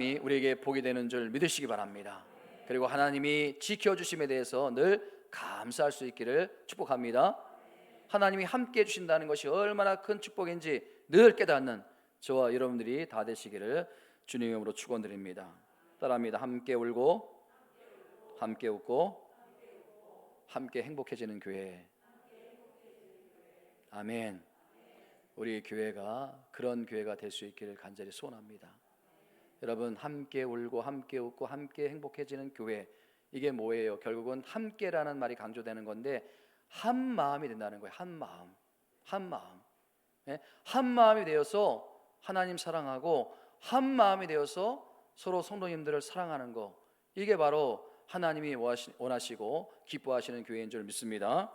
우리에게 복이 되는 줄 믿으시기 바랍니다. 그리고 하나님이 지켜주심에 대해서 늘 감사할 수 있기를 축복합니다. 하나님이 함께 해주신다는 것이 얼마나 큰 축복인지 늘 깨닫는 저와 여러분들이 다 되시기를 주님의 이름으로 축원드립니다. 따라합니다. 함께 울고 함께 웃고 함께 행복해지는 교회. 아멘. 우리 교회가 그런 교회가 될 수 있기를 간절히 소원합니다. 여러분, 함께 울고 함께 웃고 함께 행복해지는 교회, 이게 뭐예요? 결국은 함께라는 말이 강조되는 건데 한 마음이 된다는 거예요. 한 마음, 한 마음, 한 마음이 되어서 하나님 사랑하고 한 마음이 되어서 서로 성도님들을 사랑하는 거, 이게 바로 하나님이 원하시고 기뻐하시는 교회인 줄 믿습니다.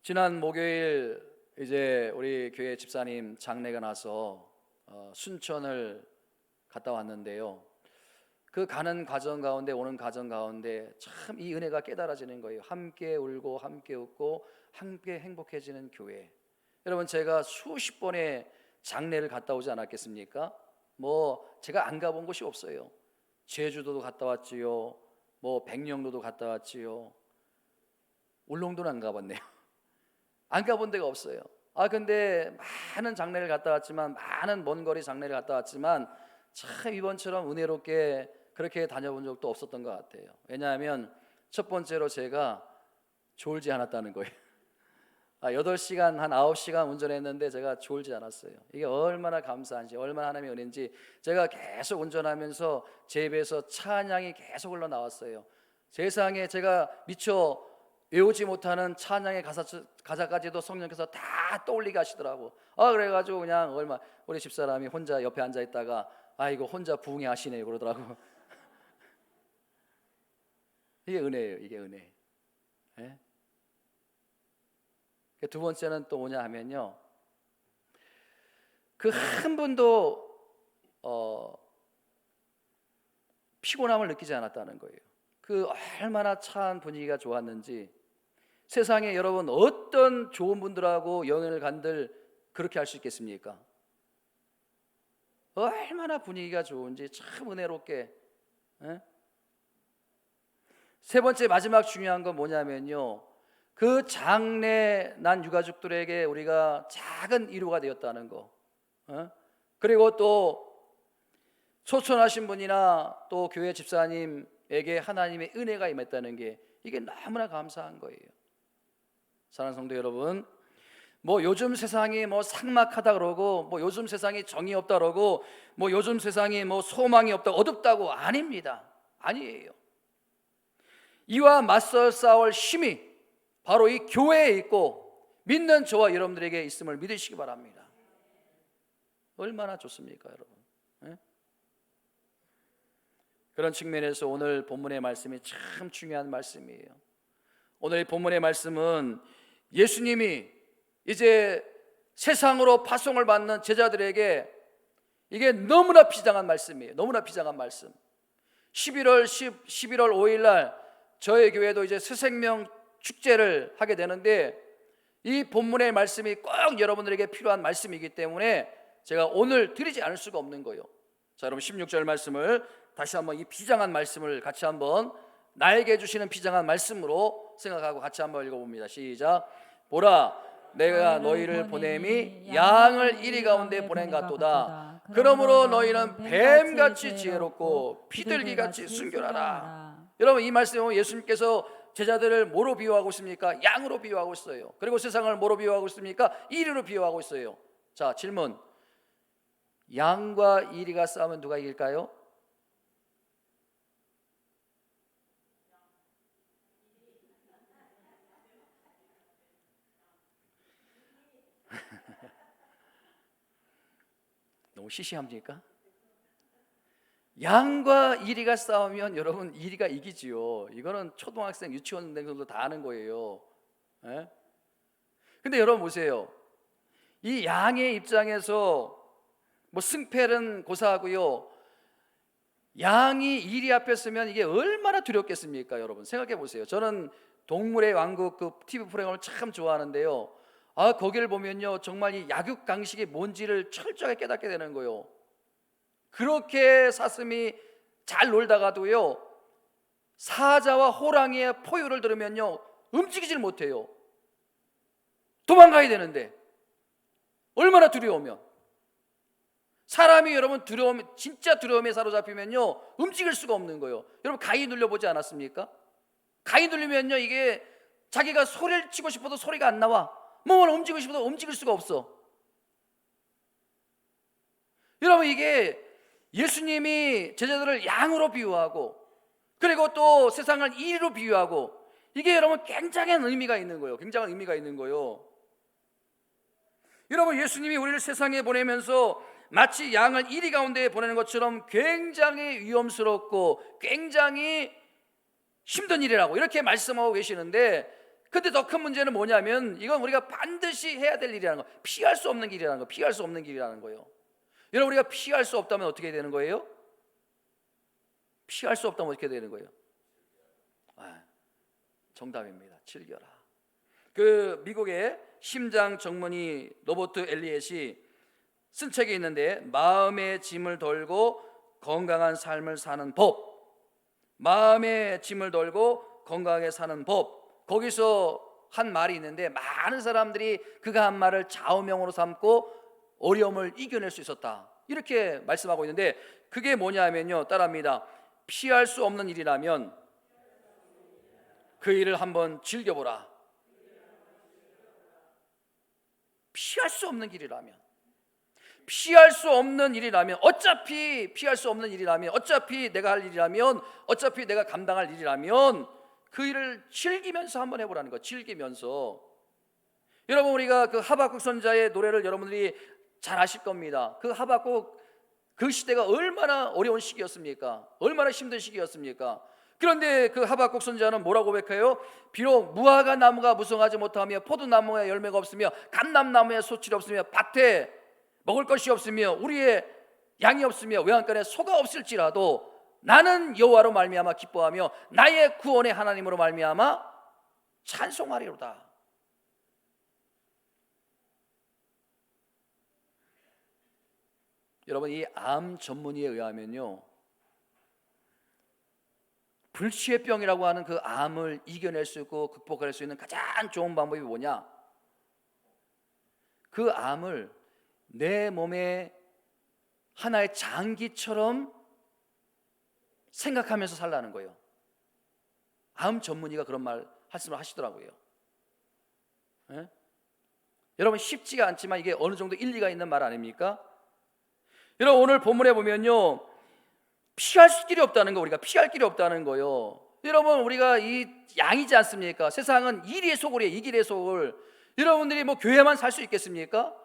지난 목요일 이제 우리 교회 집사님 장례가 나서 순천을 갔다 왔는데요. 그 가는 과정 가운데, 오는 과정 가운데 참 이 은혜가 깨달아지는 거예요. 함께 울고 함께 웃고 함께 행복해지는 교회. 여러분, 제가 수십 번의 장례를 갔다 오지 않았겠습니까? 제가 안 가본 곳이 없어요. 제주도도 갔다 왔지요, 백령도도 갔다 왔지요. 울릉도는 안 가봤네요. 안 가본 데가 없어요. 근데 많은 장례를 갔다 왔지만, 많은 먼 거리 장례를 갔다 왔지만 참 이번처럼 은혜롭게 그렇게 다녀본 적도 없었던 것 같아요. 왜냐하면 첫 번째로 제가 졸지 않았다는 거예요. 8시간, 한 9시간 운전했는데 제가 졸지 않았어요. 이게 얼마나 감사한지, 얼마나 하나님의 은혜인지. 제가 계속 운전하면서 제 입에서 찬양이 계속 흘러나왔어요. 세상에 제가 미처 외우지 못하는 찬양의 가사까지도 성령께서 다 떠올리게 하시더라고. 그래가지고 그냥 우리 집사람이 혼자 옆에 앉아 있다가 이거 혼자 부흥회 하시네요 그러더라고. 이게 은혜예요. 이게 은혜. 네? 두 번째는 또 뭐냐 하면요, 그 한 분도 피곤함을 느끼지 않았다는 거예요. 그 얼마나 차한 분위기가 좋았는지. 세상에 여러분 어떤 좋은 분들하고 여행을 간들 그렇게 할 수 있겠습니까? 얼마나 분위기가 좋은지 참 은혜롭게. 세 번째, 마지막 중요한 건 뭐냐면요, 그 장래 난 유가족들에게 우리가 작은 위로가 되었다는 거. 그리고 또 소천하신 분이나 또 교회 집사님에게 하나님의 은혜가 임했다는 게, 이게 너무나 감사한 거예요. 사랑하는 성도 여러분, 요즘 세상이 삭막하다 그러고, 요즘 세상이 정이 없다 그러고, 요즘 세상이 소망이 없다, 어둡다고, 아닙니다. 아니에요. 이와 맞서 싸울 힘이 바로 이 교회에 있고 믿는 저와 여러분들에게 있음을 믿으시기 바랍니다. 얼마나 좋습니까, 여러분? 그런 측면에서 오늘 본문의 말씀이 참 중요한 말씀이에요. 오늘 본문의 말씀은 예수님이 이제 세상으로 파송을 받는 제자들에게 이게 너무나 비장한 말씀이에요. 너무나 비장한 말씀. 11월 5일 날 저희 교회도 이제 새생명 축제를 하게 되는데, 이 본문의 말씀이 꼭 여러분들에게 필요한 말씀이기 때문에 제가 오늘 드리지 않을 수가 없는 거예요. 자, 여러분 16절 말씀을 다시 한번, 이 비장한 말씀을 같이 한번, 나에게 주시는 비장한 말씀으로 생각하고 같이 한번 읽어봅니다. 시작. 보라, 내가 너희를 보냄이 양을 이리 가운데 보낸 같도다. 그러므로 너희는 뱀같이 지혜롭고 비둘기같이 순결하라. 여러분, 이 말씀에 보면 예수님께서 제자들을 뭐로 비유하고 있습니까? 양으로 비유하고 있어요. 그리고 세상을 뭐로 비유하고 있습니까? 이리로 비유하고 있어요. 자, 질문. 양과 이리가 싸우면 누가 이길까요? 너무 시시합니까? 양과 이리가 싸우면 여러분 이리가 이기지요. 이거는 초등학생, 유치원생들도 다 아는 거예요. 근데 여러분 보세요. 이 양의 입장에서 승패는 고사하고요, 양이 이리 앞에 서면 이게 얼마나 두렵겠습니까? 여러분 생각해 보세요. 저는 동물의 왕국 그 TV 프로그램을 참 좋아하는데요, 거기를 보면요 정말 이 약육강식이 뭔지를 철저하게 깨닫게 되는 거예요. 그렇게 사슴이 잘 놀다가도요, 사자와 호랑이의 포효를 들으면요 움직이질 못해요. 도망가야 되는데 얼마나 두려우면. 사람이 여러분 진짜 두려움에 사로잡히면요 움직일 수가 없는 거예요. 여러분 가위 눌려보지 않았습니까? 가위 눌리면요 이게 자기가 소리를 치고 싶어도 소리가 안 나와. 몸을 움직이고 싶어도 움직일 수가 없어. 여러분 이게 예수님이 제자들을 양으로 비유하고 그리고 또 세상을 이리로 비유하고 이게 여러분 굉장한 의미가 있는 거예요. 굉장한 의미가 있는 거예요. 여러분 예수님이 우리를 세상에 보내면서 마치 양을 이리 가운데 보내는 것처럼 굉장히 위험스럽고 굉장히 힘든 일이라고 이렇게 말씀하고 계시는데, 근데 더 큰 문제는 뭐냐면 이건 우리가 반드시 해야 될 일이라는 거, 피할 수 없는 길이라는 거, 피할 수 없는 길이라는 거예요. 여러분 우리가 피할 수 없다면 어떻게 되는 거예요? 피할 수 없다면 어떻게 되는 거예요? 정답입니다. 즐겨라. 그 미국의 심장 전문의 로버트 엘리엇이 쓴 책이 있는데, 마음의 짐을 덜고 건강한 삶을 사는 법, 마음의 짐을 덜고 건강하게 사는 법, 거기서 한 말이 있는데 많은 사람들이 그가 한 말을 좌우명으로 삼고 어려움을 이겨낼 수 있었다 이렇게 말씀하고 있는데, 그게 뭐냐면요, 따라합니다. 피할 수 없는 일이라면 그 일을 한번 즐겨보라. 피할 수 없는 길이라면, 피할 수 없는 일이라면, 어차피 피할 수 없는 일이라면, 어차피 내가 할 일이라면, 어차피 내가 감당할 일이라면 그 일을 즐기면서 한번 해보라는 거. 즐기면서. 여러분 우리가 그 하박국 선자의 노래를 여러분들이 잘 아실 겁니다. 그 하박국, 그 시대가 얼마나 어려운 시기였습니까? 얼마나 힘든 시기였습니까? 그런데 그 하박국 선자는 뭐라고 고백해요? 비록 무화과 나무가 무성하지 못하며 포도나무에 열매가 없으며 감람나무에 소출이 없으며 밭에 먹을 것이 없으며 우리의 양이 없으며 외양간에 소가 없을지라도 나는 여호와로 말미암아 기뻐하며 나의 구원의 하나님으로 말미암아 찬송하리로다. 여러분 이 암 전문의에 의하면요, 불치의병이라고 하는 그 암을 이겨낼 수 있고 극복할 수 있는 가장 좋은 방법이 뭐냐? 그 암을 내 몸의 하나의 장기처럼 생각하면서 살라는 거예요. 암 전문의가 그런 말씀을 하시더라고요. 예? 여러분 쉽지가 않지만 이게 어느 정도 일리가 있는 말 아닙니까? 여러분 오늘 본문에 보면요, 피할 길이 없다는 거, 우리가 피할 길이 없다는 거요. 여러분 우리가 이 양이지 않습니까? 세상은 이리의 소굴이에요. 이 길의 소굴. 여러분들이 뭐 교회만 살 수 있겠습니까?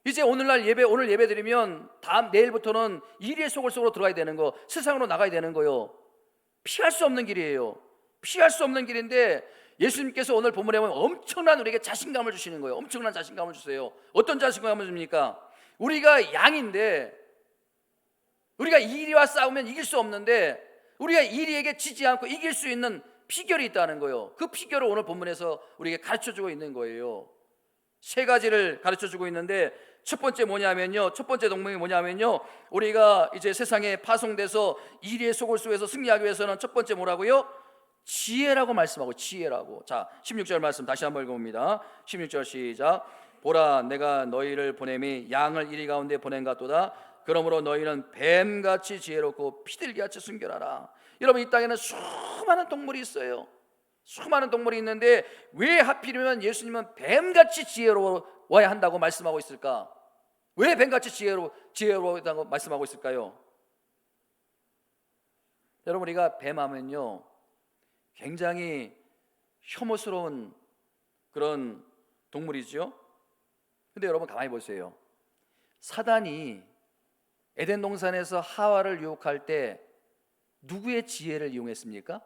이제 오늘 예배 드리면 내일부터는 이리의 소굴 속으로 들어가야 되는 거, 세상으로 나가야 되는 거요. 피할 수 없는 길이에요. 피할 수 없는 길인데 예수님께서 오늘 본문에 보면 엄청난 우리에게 자신감을 주시는 거예요. 엄청난 자신감을 주세요. 어떤 자신감을 줍니까? 우리가 양인데, 우리가 이리와 싸우면 이길 수 없는데 우리가 이리에게 지지 않고 이길 수 있는 비결이 있다는 거예요. 그 비결을 오늘 본문에서 우리에게 가르쳐주고 있는 거예요. 세 가지를 가르쳐주고 있는데, 첫 번째 뭐냐면요, 첫 번째 동명이 뭐냐면요, 우리가 이제 세상에 파송돼서 이리의 소굴 속에서 승리하기 위해서는 첫 번째 뭐라고요? 지혜라고 말씀하고, 지혜라고. 자 16절 말씀 다시 한번 읽어봅니다. 16절 시작. 보라 내가 너희를 보냄이 양을 이리 가운데 보낸 같도다. 그러므로 너희는 뱀같이 지혜롭고 피들기같이 순결하라. 여러분 이 땅에는 수많은 동물이 있어요. 수많은 동물이 있는데 왜 하필이면 예수님은 뱀같이 지혜로워야 한다고 말씀하고 있을까? 왜 뱀같이 지혜로워야한다고 말씀하고 있을까요? 여러분 우리가 뱀하면요 굉장히 혐오스러운 그런 동물이죠. 근데 여러분 가만히 보세요. 사단이 에덴 동산에서 하와를 유혹할 때 누구의 지혜를 이용했습니까?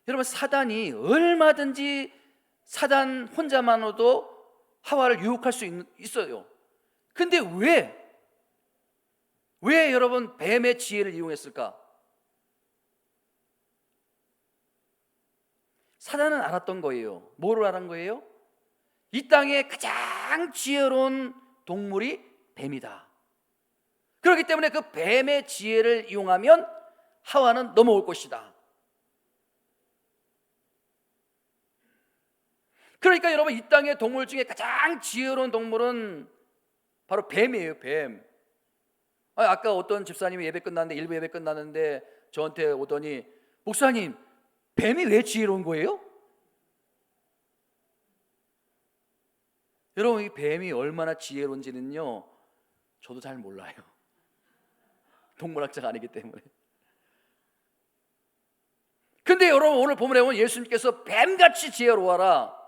여러분 사단이 얼마든지 사단 혼자만으로도 하와를 유혹할 수 있어요. 근데 왜 여러분 뱀의 지혜를 이용했을까? 사단은 알았던 거예요. 뭐를 알은 거예요? 이 땅에 가장 지혜로운 동물이 뱀이다. 그렇기 때문에 그 뱀의 지혜를 이용하면 하와는 넘어올 것이다. 그러니까 여러분, 이 땅의 동물 중에 가장 지혜로운 동물은 바로 뱀이에요. 뱀. 아까 어떤 집사님이 예배 끝났는데, 일부 예배 끝났는데 저한테 오더니, 목사님, 뱀이 왜 지혜로운 거예요? 여러분, 이 뱀이 얼마나 지혜로운지는요, 저도 잘 몰라요. 동물학자가 아니기 때문에. 근데 여러분, 오늘 본문에 보면 예수님께서 뱀같이 지혜로워라.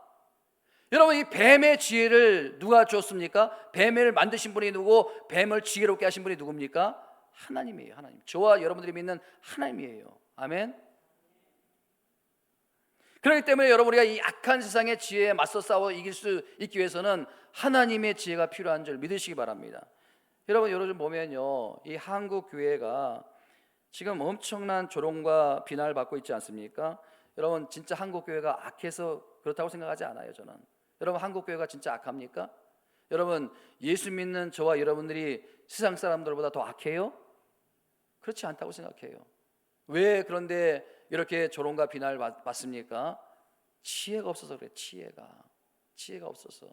여러분, 이 뱀의 지혜를 누가 주었습니까? 뱀을 만드신 분이 누구고 뱀을 지혜롭게 하신 분이 누굽니까? 하나님이에요. 하나님. 저와 여러분들이 믿는 하나님이에요. 아멘. 그렇기 때문에 여러분, 우리가 이 악한 세상의 지혜에 맞서 싸워 이길 수 있기 위해서는 하나님의 지혜가 필요한 줄 믿으시기 바랍니다. 여러분, 요즘 보면요, 이 한국 교회가 지금 엄청난 조롱과 비난을 받고 있지 않습니까? 여러분, 진짜 한국 교회가 악해서 그렇다고 생각하지 않아요. 저는. 여러분, 한국 교회가 진짜 악합니까? 여러분, 예수 믿는 저와 여러분들이 세상 사람들보다 더 악해요? 그렇지 않다고 생각해요. 왜 그런데 이렇게 조롱과 비난을 받습니까? 지혜가 없어서 그래. 지혜가 없어서.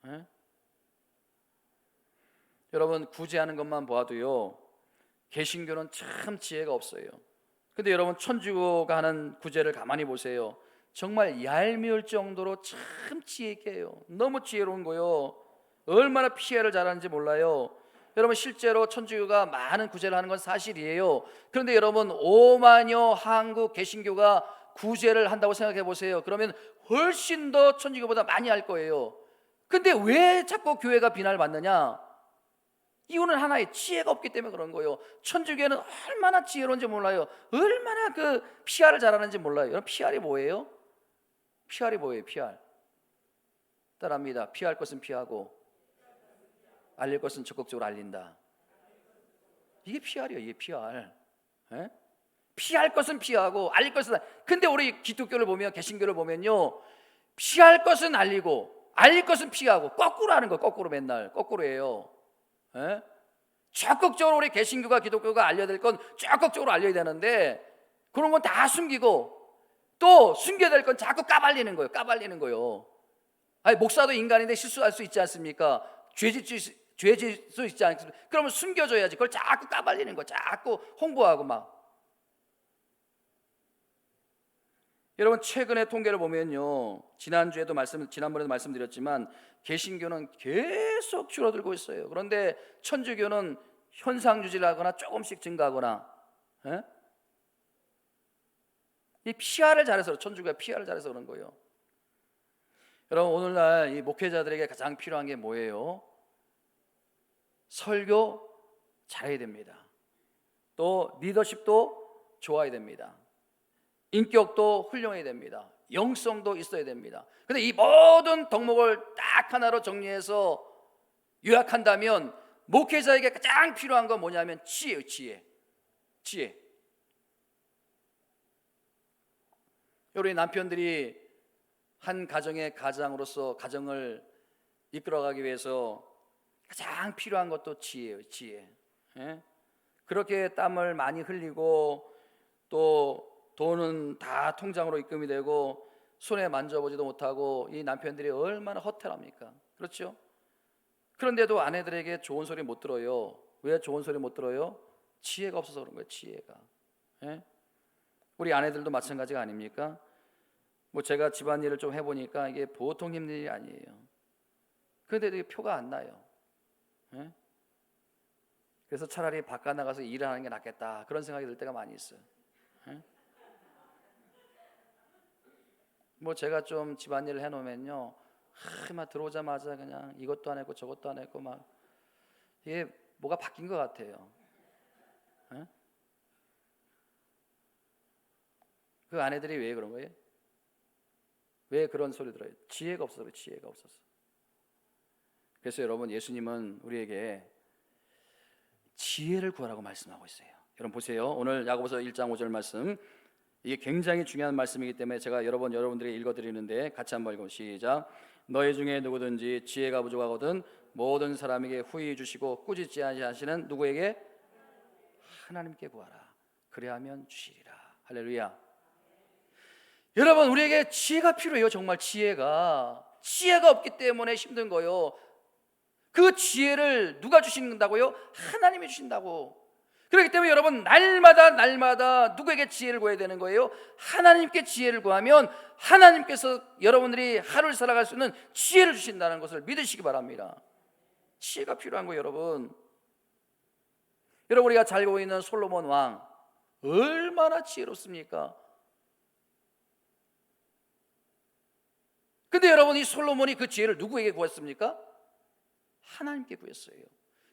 에? 여러분, 구제하는 것만 보아도요, 개신교는 참 지혜가 없어요. 근데 여러분, 천주교가 하는 구제를 가만히 보세요. 정말 얄미울 정도로 참 지혜 있게 해요. 너무 지혜로운 거요. 얼마나 피해를 잘하는지 몰라요. 여러분, 실제로 천주교가 많은 구제를 하는 건 사실이에요. 그런데 여러분, 5만여 한국 개신교가 구제를 한다고 생각해 보세요. 그러면 훨씬 더 천주교보다 많이 할 거예요. 근데 왜 자꾸 교회가 비난을 받느냐? 이유는 하나의 지혜가 없기 때문에 그런 거예요. 천주교는 얼마나 지혜로운지 몰라요. 얼마나 그 PR을 잘하는지 몰라요. 여러분, PR이 뭐예요? PR이 뭐예요? PR. 따라합니다. 피할 것은 피하고 알릴 것은 적극적으로 알린다. 이게 PR이에요. 이게 PR. 에? 피할 것은 피하고 알릴 것은. 근데 우리 기독교를 보면, 개신교를 보면요, 피할 것은 알리고 알릴 것은 피하고 거꾸로 하는 거예요. 거꾸로, 맨날 거꾸로 해요. 에? 적극적으로 우리 개신교가, 기독교가 알려야 될 건 적극적으로 알려야 되는데, 그런 건 다 숨기고 또 숨겨야 될 건 자꾸 까발리는 거예요. 아니, 목사도 인간인데 실수할 수 있지 않습니까? 죄질 수 있지 않습니까? 그러면 숨겨줘야지. 그걸 자꾸 까발리는 거예요. 자꾸 홍보하고 막. 여러분, 최근의 통계를 보면요, 지난번에도 말씀드렸지만 개신교는 계속 줄어들고 있어요. 그런데 천주교는 현상 유지를 하거나 조금씩 증가하거나. 에? 이 PR을 잘해서, 천주교가 PR을 잘해서 그런 거예요. 여러분, 오늘날 이 목회자들에게 가장 필요한 게 뭐예요? 설교 잘해야 됩니다. 또 리더십도 좋아야 됩니다. 인격도 훌륭해야 됩니다. 영성도 있어야 됩니다. 근데 이 모든 덕목을 딱 하나로 정리해서 요약한다면 목회자에게 가장 필요한 건 뭐냐면 지혜예요. 지혜. 우리 남편들이 한 가정의 가장으로서 가정을 이끌어가기 위해서 가장 필요한 것도 지혜예요. 지혜. 예? 그렇게 땀을 많이 흘리고 또 돈은 다 통장으로 입금이 되고 손에 만져보지도 못하고 이 남편들이 얼마나 허탈합니까? 그렇죠? 그런데도 아내들에게 좋은 소리 못 들어요. 왜 좋은 소리 못 들어요? 지혜가 없어서 그런 거예요. 지혜가. 예? 우리 아내들도 마찬가지가 아닙니까? 뭐 제가 집안일을 좀 해보니까 이게 보통 힘든 일이 아니에요. 그런데도 이게 표가 안 나요. 예? 그래서 차라리 바깥 나가서 일하는 게 낫겠다, 그런 생각이 들 때가 많이 있어요. 예? 뭐 제가 좀 집안일을 해놓으면요, 막 들어오자마자 그냥 이것도 안 했고 저것도 안 했고 막 이게 뭐가 바뀐 것 같아요. 예? 그 아내들이 왜 그런 거예요? 왜 그런 소리 들어요? 지혜가 없어서. 지혜가 없어서. 그래서 여러분, 예수님은 우리에게 지혜를 구하라고 말씀하고 있어요. 여러분 보세요. 오늘 야고보서 1장 5절 말씀, 이게 굉장히 중요한 말씀이기 때문에 제가 여러분들에게 읽어드리는데 같이 한번 읽어 시작. 너희 중에 누구든지 지혜가 부족하거든 모든 사람에게 후히 주시고 꾸짖지 아니하시는 누구에게? 하나님께 구하라. 그래야면 주시리라. 할렐루야. 여러분, 우리에게 지혜가 필요해요. 정말 지혜가 없기 때문에 힘든 거예요. 그 지혜를 누가 주신다고요? 하나님이 주신다고. 그렇기 때문에 여러분, 날마다 누구에게 지혜를 구해야 되는 거예요? 하나님께 지혜를 구하면 하나님께서 여러분들이 하루를 살아갈 수 있는 지혜를 주신다는 것을 믿으시기 바랍니다. 지혜가 필요한 거예요. 여러분, 우리가 잘 알고 있는 솔로몬 왕 얼마나 지혜롭습니까? 근데 여러분, 이 솔로몬이 그 지혜를 누구에게 구했습니까? 하나님께 구했어요.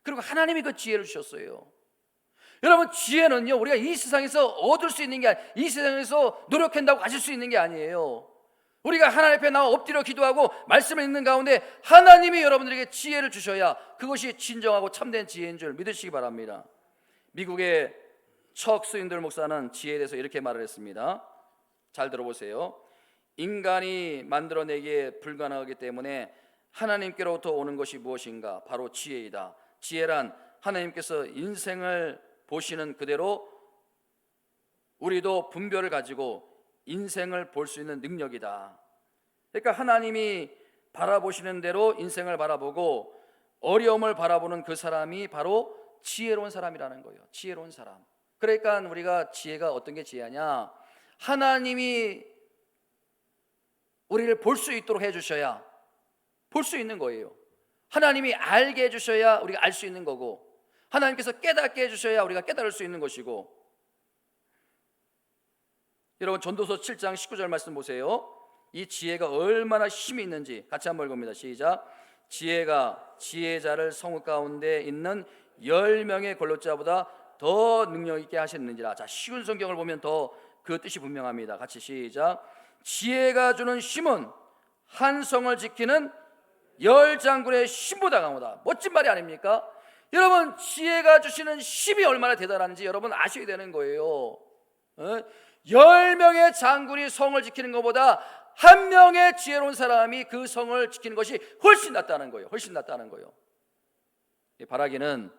그리고 하나님이 그 지혜를 주셨어요. 여러분, 지혜는요, 우리가 이 세상에서 얻을 수 있는 게 아니에요. 이 세상에서 노력한다고 가질 수 있는 게 아니에요. 우리가 하나님 앞에 나와 엎드려 기도하고 말씀을 읽는 가운데 하나님이 여러분들에게 지혜를 주셔야 그것이 진정하고 참된 지혜인 줄 믿으시기 바랍니다. 미국의 척 스윈들 목사는 지혜에 대해서 이렇게 말을 했습니다. 잘 들어보세요. 인간이 만들어내기에 불가능하기 때문에 하나님께로부터 오는 것이 무엇인가? 바로 지혜이다. 지혜란 하나님께서 인생을 보시는 그대로 우리도 분별을 가지고 인생을 볼 수 있는 능력이다. 그러니까 하나님이 바라보시는 대로 인생을 바라보고 어려움을 바라보는 그 사람이 바로 지혜로운 사람이라는 거예요. 지혜로운 사람. 그러니까 우리가 지혜가 어떤 게 지혜냐? 하나님이 우리를 볼 수 있도록 해주셔야 볼 수 있는 거예요. 하나님이 알게 해주셔야 우리가 알 수 있는 거고, 하나님께서 깨닫게 해주셔야 우리가 깨달을 수 있는 것이고. 여러분, 전도서 7장 19절 말씀 보세요. 이 지혜가 얼마나 힘이 있는지 같이 한번 읽어봅니다. 시작. 지혜가 지혜자를 성읍 가운데 있는 10명의 권력자보다 더 능력 있게 하셨는지라. 자, 쉬운 성경을 보면 더 그 뜻이 분명합니다. 같이 시작. 지혜가 주는 힘은 한 성을 지키는 10장군의 힘보다 강하다. 멋진 말이 아닙니까? 여러분, 지혜가 주시는 힘이 얼마나 대단한지 여러분 아셔야 되는 거예요. 10명의 장군이 성을 지키는 것보다 한 명의 지혜로운 사람이 그 성을 지키는 것이 훨씬 낫다는 거예요. 훨씬 낫다는 거예요. 바라기는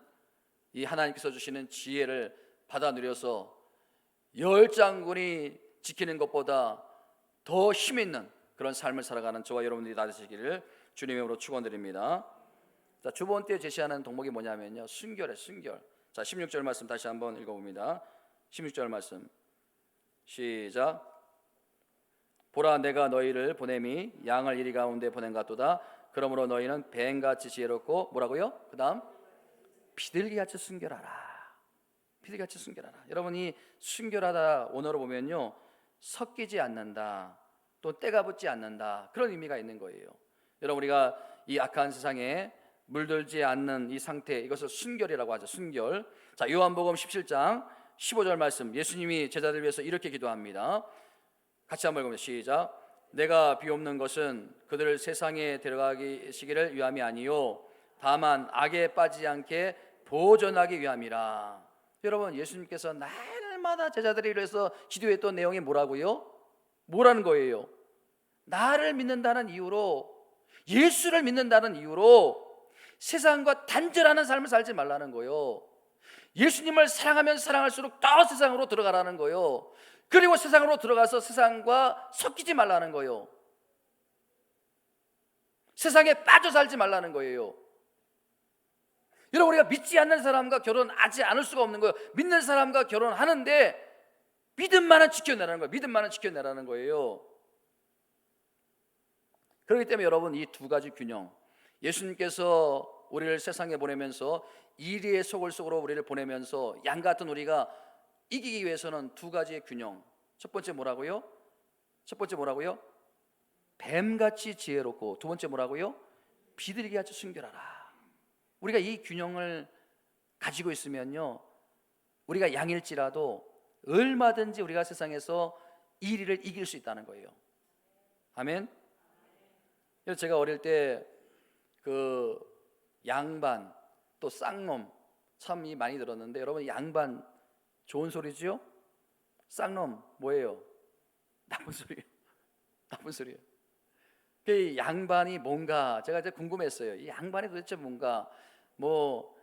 이 하나님께서 주시는 지혜를 받아 누려서 10장군이 지키는 것보다 더 힘 있는 그런 삶을 살아가는 저와 여러분들이 다 되시기를 주님의 이름으로 축원드립니다. 자, 두 번째 제시하는 덕목이 뭐냐면요, 순결이에요. 순결. 자, 16절 말씀 다시 한번 읽어봅니다. 16절 말씀 시작. 보라, 내가 너희를 보냄이 양을 이리 가운데 보낸 같도다. 그러므로 너희는 뱀같이 지혜롭고 뭐라고요? 그 다음 비둘기같이 순결하라. 비둘기같이 순결하라. 여러분이 순결하다 원어로 보면요, 섞이지 않는다, 또 때가 붙지 않는다, 그런 의미가 있는 거예요. 여러분, 우리가 이 악한 세상에 물들지 않는 이 상태, 이것을 순결이라고 하죠. 순결. 자, 요한복음 17장 15절 말씀, 예수님이 제자들을 위해서 이렇게 기도합니다. 같이 한번 읽어보면 시작. 내가 비옵는 것은 그들을 세상에 데려가시기를 위함이 아니요 다만 악에 빠지지 않게 보존하기 위함이라. 여러분, 예수님께서 날마다 제자들을 위해서 기도했던 내용이 뭐라고요? 뭐라는 거예요? 나를 믿는다는 이유로, 예수를 믿는다는 이유로 세상과 단절하는 삶을 살지 말라는 거예요. 예수님을 사랑하면 사랑할수록 더 세상으로 들어가라는 거예요. 그리고 세상으로 들어가서 세상과 섞이지 말라는 거예요. 세상에 빠져 살지 말라는 거예요. 여러분, 우리가 믿지 않는 사람과 결혼하지 않을 수가 없는 거예요. 믿는 사람과 결혼하는데 믿음만은 지켜내라는 거예요. 믿음만은 지켜내라는 거예요. 그렇기 때문에 여러분, 이 두 가지 균형, 예수님께서 우리를 세상에 보내면서 이리의 속으로 우리를 보내면서 양 같은 우리가 이기기 위해서는 두 가지의 균형. 첫 번째 뭐라고요? 뱀같이 지혜롭고, 두 번째 뭐라고요? 비둘기같이 순결하라. 우리가 이 균형을 가지고 있으면요, 우리가 양일지라도 얼마든지 우리가 세상에서 이 일을 이길 수 있다는 거예요. 아멘. 그래서 제가 어릴 때 그 양반 또 쌍놈 참 많이 들었는데, 여러분, 양반 좋은 소리죠? 쌍놈 뭐예요? 나쁜 소리예요. 나쁜 소리예요. 그 양반이 뭔가 제가 이제 궁금했어요. 이 양반이 도대체 뭔가 뭐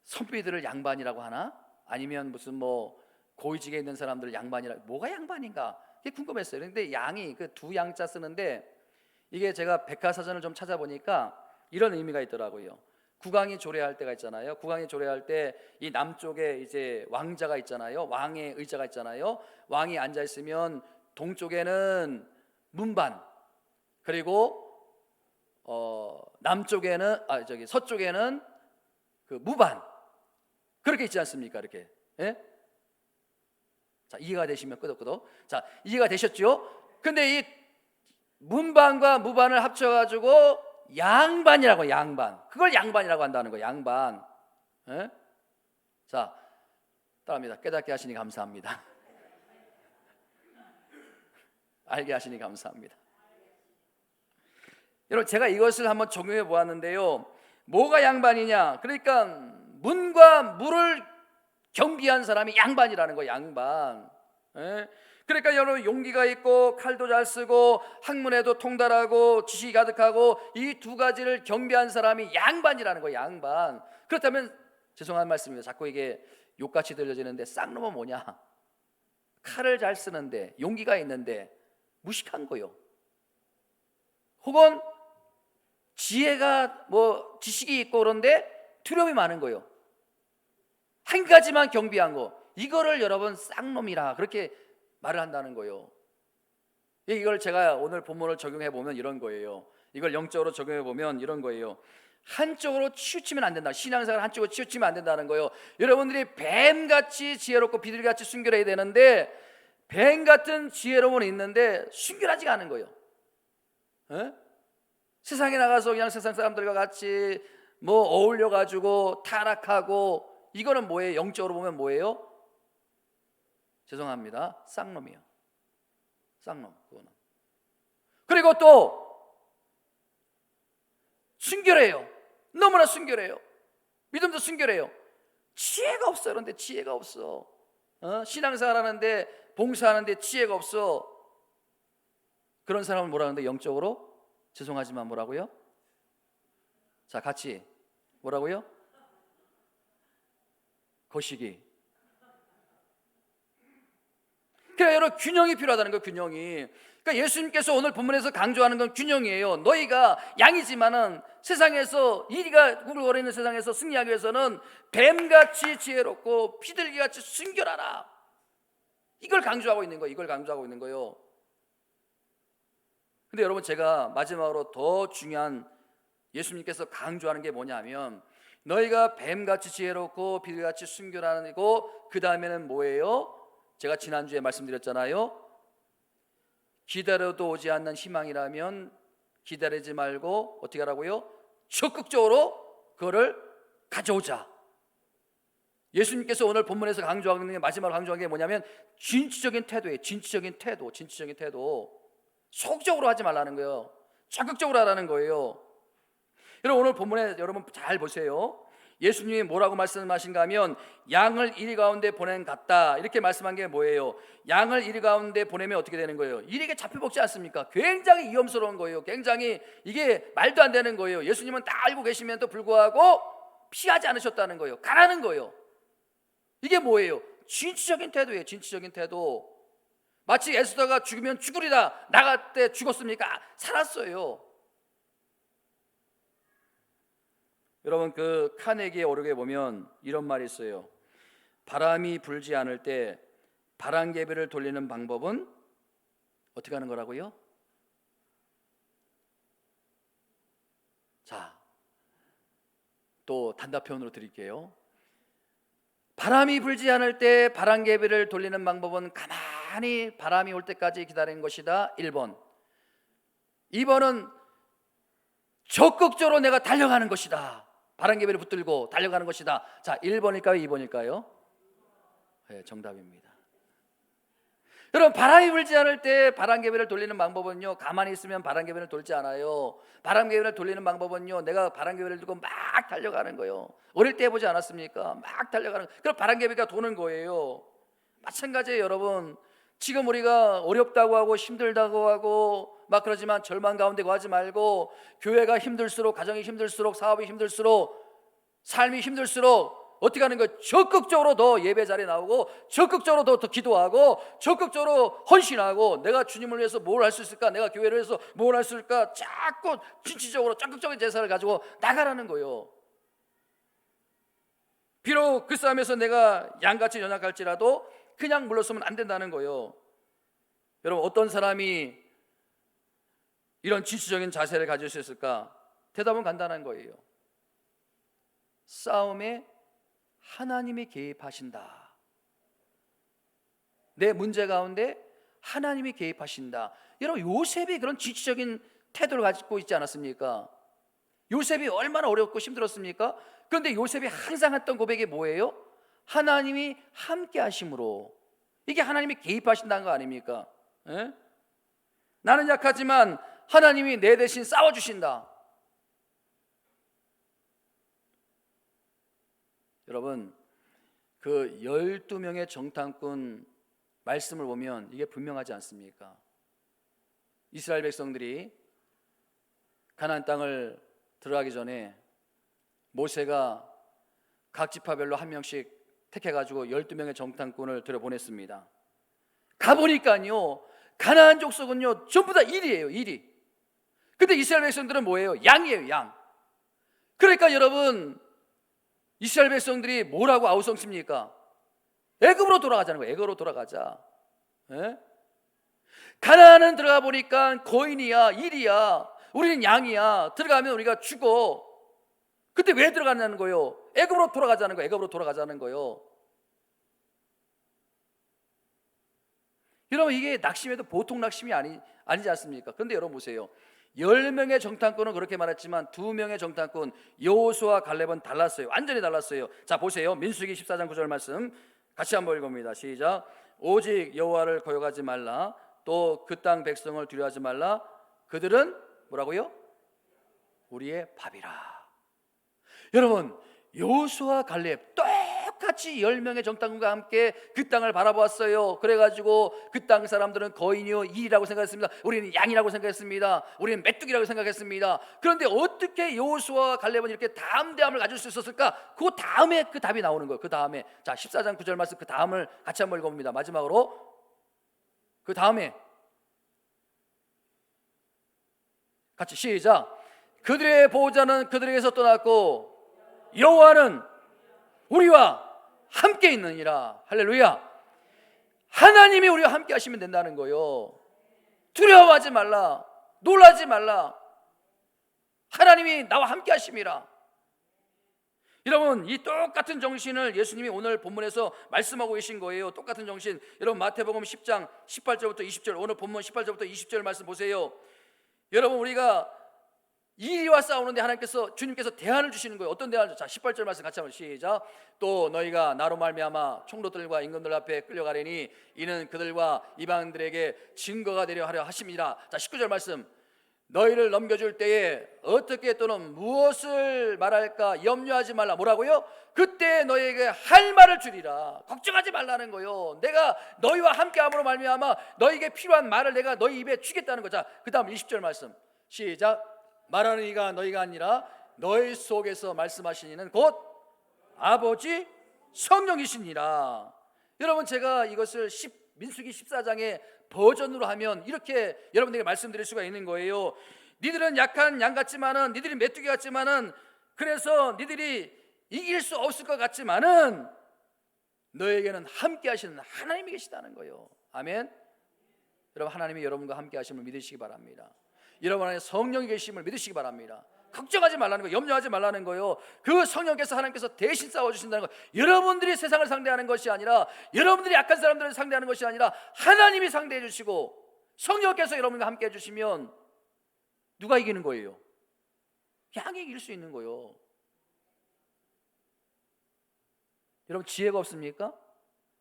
선비들을 양반이라고 하나? 아니면 무슨 뭐 고위직에 있는 사람들 양반이라 뭐가 양반인가? 이게 궁금했어요. 그런데 양이 그 두 양자 쓰는데 이게 제가 백과사전을 좀 찾아보니까 이런 의미가 있더라고요. 국왕이 조례할 때가 있잖아요. 국왕이 조례할 때 이 남쪽에 이제 왕자가 있잖아요. 왕의 의자가 있잖아요. 왕이 앉아 있으면 동쪽에는 문반, 그리고 남쪽에는 서쪽에는 그 무반, 그렇게 있지 않습니까? 이렇게. 예? 자, 이해가 되시면 끄덕끄덕. 자, 이해가 되셨죠? 근데 이 문반과 무반을 합쳐가지고 양반이라고, 양반. 그걸 양반이라고 한다는 거예요. 양반. 예? 자, 따라합니다. 깨닫게 하시니 감사합니다. 알게 하시니 감사합니다. 여러분, 제가 이것을 한번 적용해 보았는데요. 뭐가 양반이냐? 그러니까 문과 무를 경비한 사람이 양반이라는 거예요. 양반. 예? 그러니까 여러분, 용기가 있고 칼도 잘 쓰고 학문에도 통달하고 지식이 가득하고 이 두 가지를 경비한 사람이 양반이라는 거예요. 양반. 그렇다면 죄송한 말씀입니다. 자꾸 이게 욕같이 들려지는데 쌍놈은 뭐냐? 칼을 잘 쓰는데 용기가 있는데 무식한 거요. 혹은 지혜가 뭐 지식이 있고 그런데 두려움이 많은 거요. 한 가지만 경비한 거, 이거를 여러분 쌍놈이라 그렇게 말을 한다는 거예요. 이걸 제가 오늘 본문을 적용해 보면 이런 거예요. 이걸 영적으로 적용해 보면 이런 거예요. 한쪽으로 치우치면 안 된다. 신앙생활 한쪽으로 치우치면 안 된다는 거예요. 여러분들이 뱀같이 지혜롭고 비둘기같이 순결해야 되는데 뱀 같은 지혜로움은 있는데 순결하지가 않은 거예요. 에? 세상에 나가서 그냥 세상 사람들과 같이 뭐 어울려가지고 타락하고, 이거는 뭐예요? 영적으로 보면 뭐예요? 죄송합니다, 쌍놈이에요. 쌍놈. 그거는. 그리고 또 순결해요. 너무나 순결해요. 믿음도 순결해요. 지혜가 없어. 그런데 지혜가 없어. 신앙생활 하는데, 봉사하는데 지혜가 없어. 그런 사람을 뭐라 하는데 영적으로? 죄송하지만 뭐라고요? 자, 같이 뭐라고요? 거시기. 그러니까 여러분, 균형이 필요하다는 거예요. 균형이. 그러니까 예수님께서 오늘 본문에서 강조하는 건 균형이에요. 너희가 양이지만은 세상에서, 이리가 구글거리는 세상에서 승리하기 위해서는 뱀같이 지혜롭고 비둘기같이 순결하라. 이걸 강조하고 있는 거예요. 이걸 강조하고 있는 거예요. 근데 여러분, 제가 마지막으로 더 중요한 예수님께서 강조하는 게 뭐냐면, 너희가 뱀같이 지혜롭고 비둘기같이 순결하고 그 다음에는 뭐예요? 제가 지난주에 말씀드렸잖아요. 기다려도 오지 않는 희망이라면 기다리지 말고 어떻게 하라고요? 적극적으로 그거를 가져오자. 예수님께서 오늘 본문에서 강조하는 게, 마지막으로 강조하는 게 뭐냐면 진취적인 태도예요. 진취적인 태도. 진취적인 태도. 소극적으로 하지 말라는 거예요. 적극적으로 하라는 거예요. 여러분, 오늘 본문에 여러분 잘 보세요. 예수님이 뭐라고 말씀하신가 하면 양을 이리 가운데 보낸 같다, 이렇게 말씀한 게 뭐예요? 양을 이리 가운데 보내면 어떻게 되는 거예요? 이리게 잡혀먹지 않습니까? 굉장히 위험스러운 거예요. 굉장히 이게 말도 안 되는 거예요. 예수님은 다 알고 계시면도 불구하고 피하지 않으셨다는 거예요. 가라는 거예요. 이게 뭐예요? 진취적인 태도예요. 진취적인 태도. 마치 에스더가 죽으면 죽으리라, 나갈 때 죽었습니까? 살았어요. 여러분, 그 카네기의 오륙에 보면 이런 말이 있어요. 바람이 불지 않을 때 바람개비를 돌리는 방법은 어떻게 하는 거라고요? 자, 또 단답편으로 드릴게요. 바람이 불지 않을 때 바람개비를 돌리는 방법은 가만히 바람이 올 때까지 기다리는 것이다. 1번. 2번은 적극적으로 내가 달려가는 것이다. 바람개비를 붙들고 달려가는 것이다. 자, 1번일까요? 2번일까요? 네, 정답입니다. 여러분, 바람이 불지 않을 때 바람개비를 돌리는 방법은요, 가만히 있으면 바람개비를 돌지 않아요. 바람개비를 돌리는 방법은요, 내가 바람개비를 들고 막 달려가는 거예요. 어릴 때 해보지 않았습니까? 막 달려가는 거예요. 그럼 바람개비가 도는 거예요. 마찬가지예요. 여러분, 지금 우리가 어렵다고 하고 힘들다고 하고 막 그러지만 절망 가운데 가지 말고, 교회가 힘들수록, 가정이 힘들수록, 사업이 힘들수록, 삶이 힘들수록 어떻게 하는 거예요? 적극적으로 더 예배 자리에 나오고, 적극적으로 더 기도하고, 적극적으로 헌신하고, 내가 주님을 위해서 뭘 할 수 있을까, 내가 교회를 위해서 뭘 할 수 있을까, 자꾸 진취적으로 적극적인 제사를 가지고 나가라는 거예요. 비록 그 싸움에서 내가 양같이 연약할지라도 그냥 물러서면 안 된다는 거예요. 여러분, 어떤 사람이 이런 진취적인 자세를 가질 수 있을까? 대답은 간단한 거예요. 싸움에 하나님이 개입하신다. 내 문제 가운데 하나님이 개입하신다. 여러분, 요셉이 그런 진취적인 태도를 가지고 있지 않았습니까? 요셉이 얼마나 어렵고 힘들었습니까? 그런데 요셉이 항상 했던 고백이 뭐예요? 하나님이 함께 하심으로. 이게 하나님이 개입하신다는 거 아닙니까? 에? 나는 약하지만 하나님이 내 대신 싸워주신다. 여러분, 그 12명의 정탐꾼 말씀을 보면 이게 분명하지 않습니까? 이스라엘 백성들이 가나안 땅을 들어가기 전에 모세가 각 지파별로 한 명씩 택해가지고 12명의 정탐꾼을 들여보냈습니다. 가보니까요, 가나안 족속은요 전부 다 1위예요. 1위. 근데 이스라엘 백성들은 뭐예요? 양이에요. 양. 그러니까 여러분, 이스라엘 백성들이 뭐라고 아우성칩니까? 애굽으로 돌아가자는 거예요. 애굽으로 돌아가자. 에? 가나안은 들어가 보니까 거인이야, 1위야, 우리는 양이야, 들어가면 우리가 죽어. 그때 왜 들어가냐는 거예요? 애굽으로 돌아가자는 거예요. 애굽으로 돌아가자는 거예요. 여러분, 이게 낙심해도 보통 낙심이 아니지 않습니까? 그런데 여러분 보세요. 10명의 정탐꾼은 그렇게 말했지만 2명의 정탐꾼 여호수아와 갈렙은 달랐어요. 완전히 달랐어요. 자, 보세요. 민수기 14장 9절 말씀 같이 한번 읽어봅니다. 시작. 오직 여호와를 거역하지 말라. 또 그 땅 백성을 두려워하지 말라. 그들은 뭐라고요? 우리의 밥이라. 여러분, 여호수아와 갈렙 똑같이 10명의 정탐꾼과 함께 그 땅을 바라보았어요. 그래가지고 그 땅 사람들은 거인이요 1이라고 생각했습니다. 우리는 양이라고 생각했습니다. 우리는 메뚜기라고 생각했습니다. 그런데 어떻게 여호수아와 갈렙은 이렇게 담대함을 가질 수 있었을까? 그 다음에 그 답이 나오는 거예요. 그 다음에, 자, 14장 9절 말씀, 그 다음을 같이 한번 읽어봅니다. 마지막으로 그 다음에 같이 시작. 그들의 보호자는 그들에게서 떠났고 여호와는 우리와 함께 있느니라. 할렐루야. 하나님이 우리와 함께 하시면 된다는 거예요. 두려워하지 말라. 놀라지 말라. 하나님이 나와 함께 하심이라. 여러분, 이 똑같은 정신을 예수님이 오늘 본문에서 말씀하고 계신 거예요. 똑같은 정신. 여러분, 마태복음 10장 18절부터 20절, 오늘 본문 18절부터 20절 말씀 보세요. 여러분, 우리가 이리와 싸우는데 하나님께서, 주님께서 대안을 주시는 거예요. 어떤 대안을? 자, 18절 말씀 같이 한번 시작. 또 너희가 나로 말미암아 총독들과 임금들 앞에 끌려가려니 이는 그들과 이방인들에게 증거가 되려 하려 하심이라. 자, 19절 말씀. 너희를 넘겨줄 때에 어떻게 또는 무엇을 말할까 염려하지 말라. 뭐라고요? 그때 너희에게 할 말을 주리라. 걱정하지 말라는 거예요. 내가 너희와 함께함으로 말미암아 너희에게 필요한 말을 내가 너희 입에 주겠다는 거죠. 그 다음 20절 말씀 시작. 말하는 이가 너희가 아니라 너희 속에서 말씀하신 이는 곧 아버지 성령이시니라. 여러분, 제가 이것을 민수기 14장의 버전으로 하면 이렇게 여러분들에게 말씀드릴 수가 있는 거예요. 니들은 약한 양 같지만은, 니들이 메뚜기 같지만은, 그래서 니들이 이길 수 없을 것 같지만은 너에게는 함께 하시는 하나님이 계시다는 거예요. 아멘. 여러분, 하나님이 여러분과 함께 하심을 믿으시기 바랍니다. 여러분 안에 성령이 계심을 믿으시기 바랍니다. 걱정하지 말라는 거예요. 염려하지 말라는 거예요. 그 성령께서, 하나님께서 대신 싸워주신다는 거예요. 여러분들이 세상을 상대하는 것이 아니라, 여러분들이 약한 사람들을 상대하는 것이 아니라 하나님이 상대해 주시고 성령께서 여러분과 함께 해주시면 누가 이기는 거예요? 양이 이길 수 있는 거예요. 여러분, 지혜가 없습니까?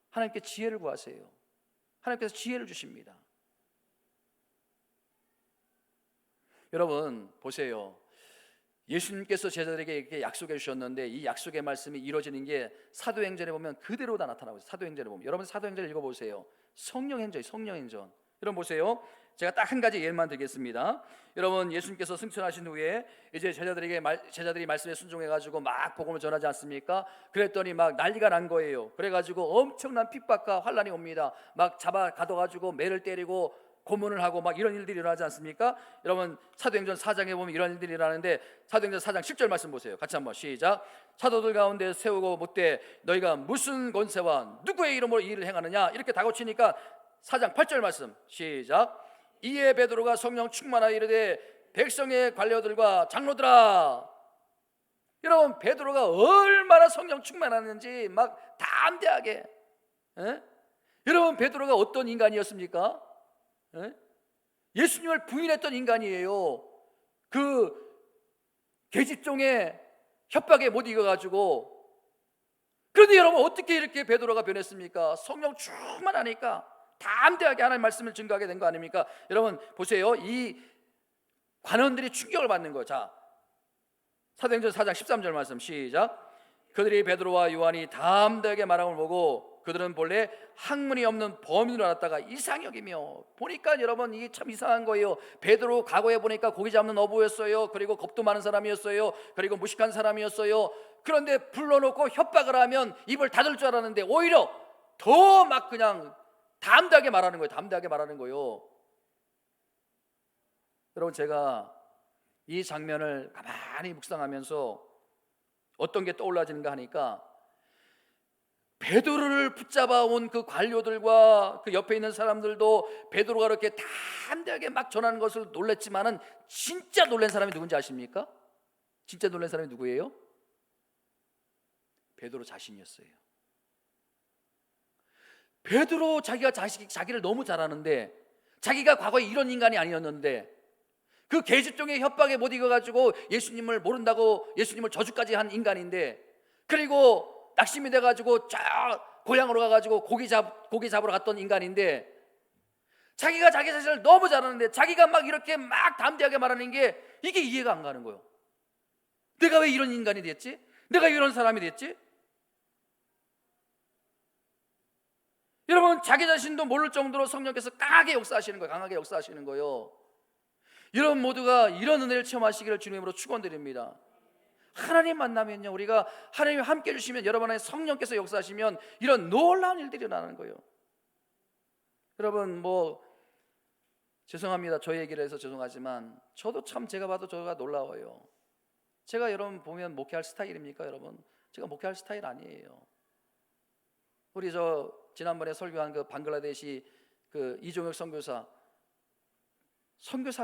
하나님께 지혜를 구하세요. 하나님께서 지혜를 주십니다. 여러분 보세요. 예수님께서 제자들에게 이렇게 약속해 주셨는데 이 약속의 말씀이 이루어지는 게 사도행전에 보면 그대로 다 나타나고 있어요. 사도행전에 보면, 여러분 사도행전 읽어보세요. 성령행전이 성령행전. 여러분 보세요. 제가 딱 한 가지 예만 들겠습니다. 여러분, 예수님께서 승천하신 후에 이제 제자들이 말씀에 순종해가지고 막 복음을 전하지 않습니까? 그랬더니 막 난리가 난 거예요. 그래가지고 엄청난 핍박과 환란이 옵니다. 막 잡아 가둬가지고 매를 때리고 고문을 하고 막 이런 일들이 일어나지 않습니까? 여러분, 사도행전 4장에 보면 이런 일들이 일어나는데, 사도행전 4장 10절 말씀 보세요. 같이 한번 시작. 사도들 가운데 세우고 묻되 너희가 무슨 권세와 누구의 이름으로 이 일을 행하느냐, 이렇게 다고치니까 4장 8절 말씀 시작. 이에 베드로가 성령 충만하여 이르되 백성의 관료들과 장로들아. 여러분, 베드로가 얼마나 성령 충만했는지 막 담대하게. 여러분, 베드로가 어떤 인간이었습니까? 예수님을 부인했던 인간이에요. 그 계집종의 협박에 못 이겨가지고. 그런데 여러분, 어떻게 이렇게 베드로가 변했습니까? 성령 충만하니까 담대하게 하나님의 말씀을 증거하게 된 거 아닙니까? 여러분 보세요. 이 관원들이 충격을 받는 거예요. 자, 사도행전 4장 13절 말씀 시작. 그들이 베드로와 요한이 담대하게 말함을 보고 그들은 본래 학문이 없는 범인으로 알았다가 이상히 여기며. 보니까 여러분, 이게 참 이상한 거예요. 베드로 과거에 보니까 고기 잡는 어부였어요. 그리고 겁도 많은 사람이었어요. 그리고 무식한 사람이었어요. 그런데 불러놓고 협박을 하면 입을 닫을 줄 알았는데 오히려 더 막 그냥 담대하게 말하는 거예요. 담대하게 말하는 거예요. 여러분, 제가 이 장면을 가만히 묵상하면서 어떤 게 떠올라지는가 하니까, 베드로를 붙잡아 온 그 관료들과 그 옆에 있는 사람들도 베드로가 그렇게 담대하게 막 전하는 것을 놀랬지만은, 진짜 놀란 사람이 누군지 아십니까? 진짜 놀란 사람이 누구예요? 베드로 자신이었어요. 베드로 자기를 너무 잘 아는데, 자기가 과거에 이런 인간이 아니었는데 그 계집종의 협박에 못 이겨가지고 예수님을 모른다고 예수님을 저주까지 한 인간인데, 그리고 낙심이 돼가지고 저 고향으로 가가지고 고기 잡으러 갔던 인간인데, 자기가 자기 자신을 너무 잘 아는데 자기가 막 이렇게 막 담대하게 말하는 게 이게 이해가 안 가는 거예요. 내가 왜 이런 인간이 됐지? 내가 이런 사람이 됐지? 여러분, 자기 자신도 모를 정도로 성령께서 강하게 역사하시는 거예요. 강하게 역사하시는 거예요. 여러분 모두가 이런 은혜를 체험하시기를 주님으로 축원드립니다. 하나님 만나면요, 우리가 하나님이 함께 해주시면, 여러분 안에 성령께서 역사하시면 이런 놀라운 일들이 일어나는 거예요. 여러분, 뭐 죄송합니다. 저 얘기를 해서 죄송하지만 저도 참 제가 봐도 저가 놀라워요. 제가 여러분 보면 목회할 스타일입니까? 여러분, 제가 목회할 스타일 아니에요. 우리 저 지난번에 설교한 그 방글라데시 그 이종혁 선교사할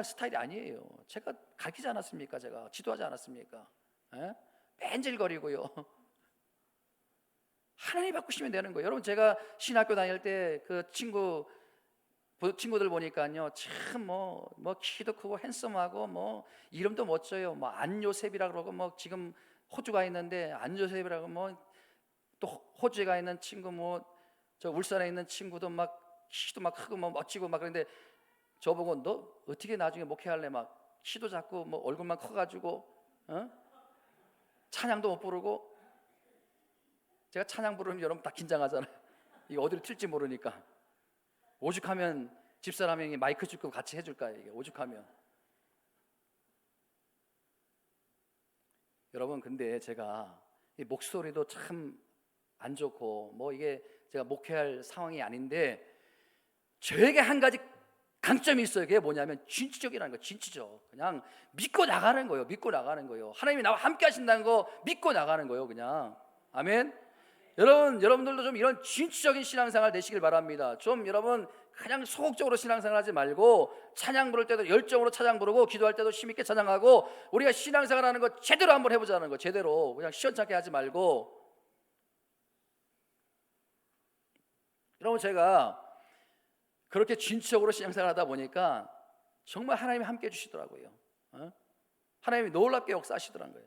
스타일이 아니에요. 제가 가르치지 않았습니까? 제가 지도하지 않았습니까? 맨질거리고요. 하나님 바꾸시면 되는 거예요. 여러분, 제가 신학교 다닐 때 그 친구들 보니까요, 참 뭐 키도 크고 핸섬하고 뭐 이름도 멋져요. 뭐 안요셉이라 그러고, 뭐 지금 호주 가 있는데 안요셉이라고, 뭐 또 호주에 가 있는 친구, 뭐 저 울산에 있는 친구도 막 키도 막 크고 뭐 멋지고 막. 그런데 저보고 너 어떻게 나중에 목회할래? 막 키도 작고 뭐 얼굴만 커가지고 찬양도 못 부르고. 제가 찬양 부르면 여러분 다 긴장하잖아요. 이거 어디로 튈지 모르니까. 오죽하면 집사람이 마이크 주고 같이 해줄까요? 이게 오죽하면. 여러분, 근데 제가 이 목소리도 참 안 좋고 뭐 이게 제가 목회할 상황이 아닌데, 저에게 한 가지 강점이 있어요. 그게 뭐냐면 진취적이라는 거예요. 진취적. 그냥 믿고 나가는 거예요. 믿고 나가는 거예요. 하나님이 나와 함께 하신다는 거 믿고 나가는 거예요. 그냥. 아멘. 여러분들도 좀 이런 진취적인 신앙생활 되시길 바랍니다. 좀 여러분 그냥 소극적으로 신앙생활 하지 말고, 찬양 부를 때도 열정으로 찬양 부르고, 기도할 때도 힘있게 찬양하고, 우리가 신앙생활 하는 거 제대로 한번 해보자는 거. 제대로. 그냥 시원찮게 하지 말고. 여러분, 제가 그렇게 진취적으로 신앙생활 하다 보니까 정말 하나님이 함께 해주시더라고요. 하나님이 놀랍게 역사하시더라고요.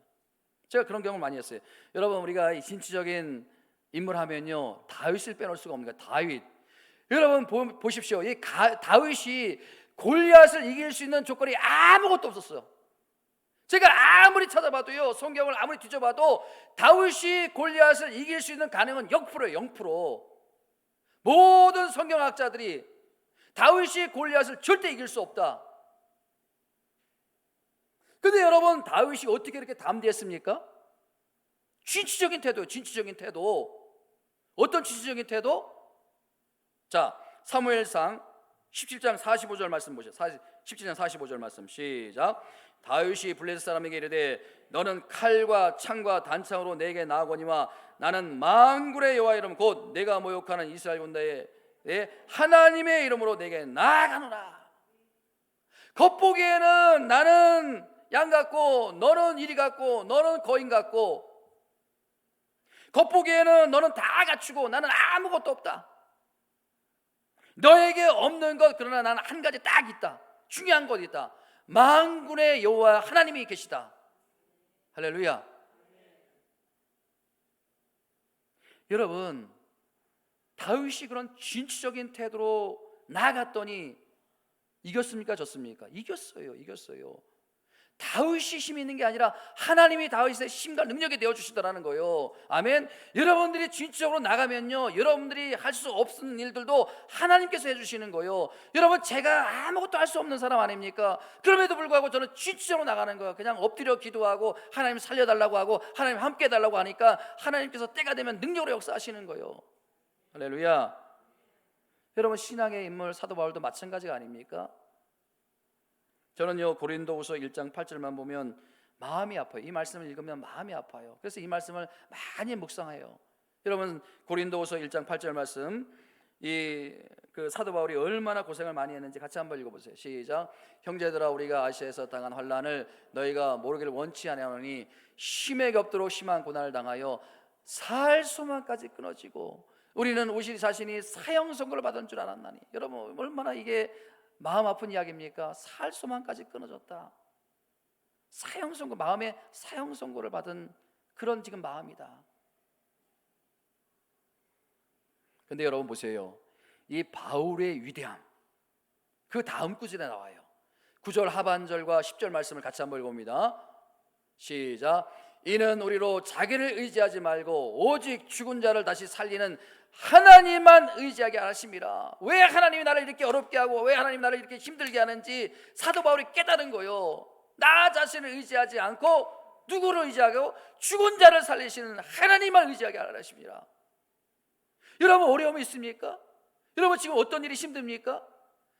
제가 그런 경험을 많이 했어요. 여러분, 우리가 이 진취적인 인물 하면요, 다윗을 빼놓을 수가 없는 거예요. 다윗. 여러분 보십시오. 이 다윗이 골리앗을 이길 수 있는 조건이 아무것도 없었어요. 제가 아무리 찾아봐도요, 성경을 아무리 뒤져봐도 다윗이 골리앗을 이길 수 있는 가능은 0%예요. 0%. 모든 성경학자들이 다윗이 골리앗을 절대 이길 수 없다. 근데 여러분, 다윗이 어떻게 이렇게 담대했습니까? 진취적인 태도요. 진취적인 태도. 어떤 진취적인 태도? 자, 사무엘상 17장 45절 말씀 보세요. 17장 45절 말씀 시작. 다윗이 블레셋 사람에게 이르되 너는 칼과 창과 단창으로 내게 나아거니와 나는 만군의 여호와 이름 곧 내가 모욕하는 이스라엘 군대의 하나님의 이름으로 내게 나아가노라. 겉보기에는 나는 양 같고 너는 이리 같고 너는 거인 같고, 겉보기에는 너는 다 갖추고 나는 아무것도 없다. 너에게 없는 것, 그러나 나는 한 가지 딱 있다. 중요한 것 있다. 만군의 여호와 하나님이 계시다. 할렐루야. 여러분, 다윗이 그런 진취적인 태도로 나아갔더니 이겼습니까? 졌습니까? 이겼어요. 다윗이 힘이 있는 게 아니라 하나님이 다윗의 힘과 능력이 되어주시더라는 거예요. 아멘. 여러분들이 진취적으로 나가면요, 여러분들이 할 수 없는 일들도 하나님께서 해주시는 거예요. 여러분, 제가 아무것도 할 수 없는 사람 아닙니까? 그럼에도 불구하고 저는 진취적으로 나가는 거예요. 그냥 엎드려 기도하고 하나님 살려달라고 하고 하나님 함께 해달라고 하니까 하나님께서 때가 되면 능력으로 역사하시는 거예요. 할렐루야. 여러분, 신앙의 인물 사도 바울도 마찬가지가 아닙니까? 저는요, 고린도후서 1장 8절만 보면 마음이 아파요. 이 말씀을 읽으면 마음이 아파요. 그래서 이 말씀을 많이 묵상해요. 여러분, 고린도후서 1장 8절 말씀, 그 사도 바울이 얼마나 고생을 많이 했는지 같이 한번 읽어보세요. 시작. 형제들아, 우리가 아시아에서 당한 환난을 너희가 모르기를 원치 아니하노니 심에 겹도록 심한 고난을 당하여 살 소망까지 끊어지고 우리는 우리 자신이 사형 선고를 받은 줄 알았나니. 여러분, 얼마나 이게 마음 아픈 이야기입니까? 살 소망까지 끊어졌다. 사형 선고, 마음에 사형 선고를 받은 그런 지금 마음이다. 근데 여러분 보세요. 이 바울의 위대함, 그 다음 구절에 나와요. 9절 하반절과 10절 말씀을 같이 한번 읽어봅니다. 시작. 이는 우리로 자기를 의지하지 말고 오직 죽은 자를 다시 살리는 하나님만 의지하게 하심이라. 왜 하나님이 나를 이렇게 어렵게 하고 왜 하나님이 나를 이렇게 힘들게 하는지 사도 바울이 깨달은 거예요. 나 자신을 의지하지 않고 누구를 의지하고 죽은 자를 살리시는 하나님만 의지하게 하심이라. 여러분, 어려움이 있습니까? 여러분, 지금 어떤 일이 힘듭니까?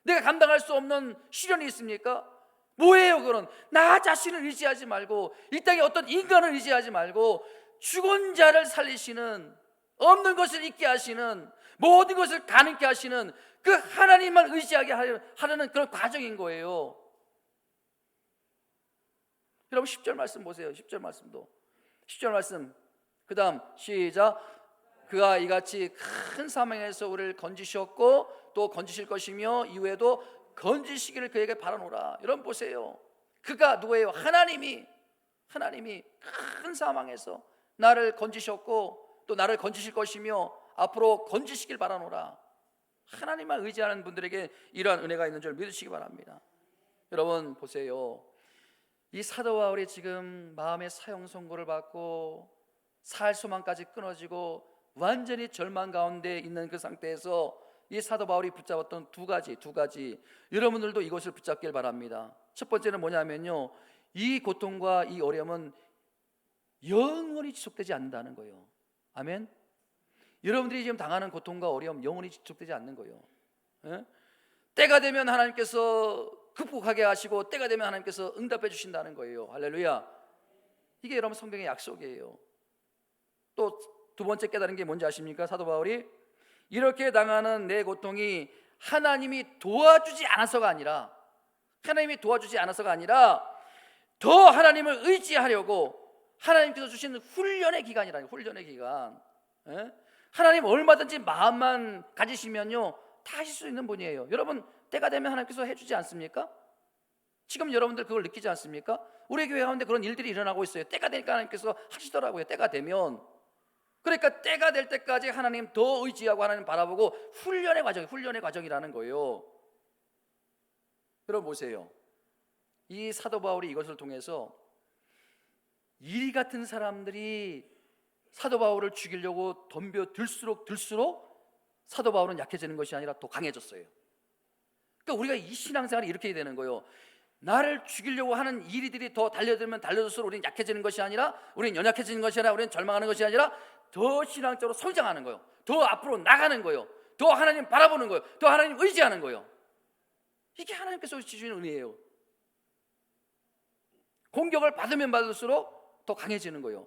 내가 감당할 수 없는 시련이 있습니까? 뭐예요 그건? 나 자신을 의지하지 말고 이 땅에 어떤 인간을 의지하지 말고 죽은 자를 살리시는, 없는 것을 있게 하시는, 모든 것을 가능케 하시는 그 하나님만 의지하게 하려는 그런 과정인 거예요. 여러분, 10절 말씀 보세요. 10절 말씀도 10절 말씀 그 다음 시작. 그가 이같이 큰 사망에서 우리를 건지셨고 또 건지실 것이며 이후에도 건지시기를 그에게 바라노라. 여러분 보세요. 그가 누구예요? 하나님이 큰 사망에서 나를 건지셨고 또 나를 건지실 것이며 앞으로 건지시길 바라노라. 하나님만 의지하는 분들에게 이러한 은혜가 있는 줄 믿으시기 바랍니다. 여러분 보세요. 이 사도 바울이 지금 마음의 사형 선고를 받고 살 소망까지 끊어지고 완전히 절망 가운데 있는 그 상태에서 이 사도 바울이 붙잡았던 두 가지 여러분들도 이것을 붙잡길 바랍니다. 첫 번째는 뭐냐면요, 이 고통과 이 어려움은 영원히 지속되지 않는다는 거예요. 아멘. 여러분들이 지금 당하는 고통과 어려움 영원히 지속되지 않는 거예요. 예? 때가 되면 하나님께서 극복하게 하시고 때가 되면 하나님께서 응답해 주신다는 거예요. 할렐루야. 이게 여러분 성경의 약속이에요. 또 두 번째 깨달은 게 뭔지 아십니까? 사도 바울이 이렇게 당하는 내 고통이 하나님이 도와주지 않아서가 아니라 더 하나님을 의지하려고 하나님께서 주신 훈련의 기간이라는, 훈련의 기간. 예? 하나님 얼마든지 마음만 가지시면요 다 하실 수 있는 분이에요. 여러분, 때가 되면 하나님께서 해주지 않습니까? 지금 여러분들 그걸 느끼지 않습니까? 우리 교회 가운데 그런 일들이 일어나고 있어요. 때가 되니까 하나님께서 하시더라고요. 때가 되면. 그러니까 때가 될 때까지 하나님 더 의지하고 하나님 바라보고 훈련의 과정이라는 거예요. 여러분 보세요. 이 사도 바울이 이것을 통해서 이 같은 사람들이 사도 바울을 죽이려고 덤벼들수록 사도 바울은 약해지는 것이 아니라 더 강해졌어요. 그러니까 우리가 이 신앙생활이 이렇게 되는 거예요. 나를 죽이려고 하는 일들이 더 달려들면 달려들수록 우리는 약해지는 것이 아니라, 우리는 연약해지는 것이 아니라, 우리는 절망하는 것이 아니라 더 신앙적으로 성장하는 거예요. 더 앞으로 나가는 거예요. 더 하나님 바라보는 거예요. 더 하나님 의지하는 거예요. 이게 하나님께서 주시는 은혜예요. 공격을 받으면 받을수록 더 강해지는 거예요.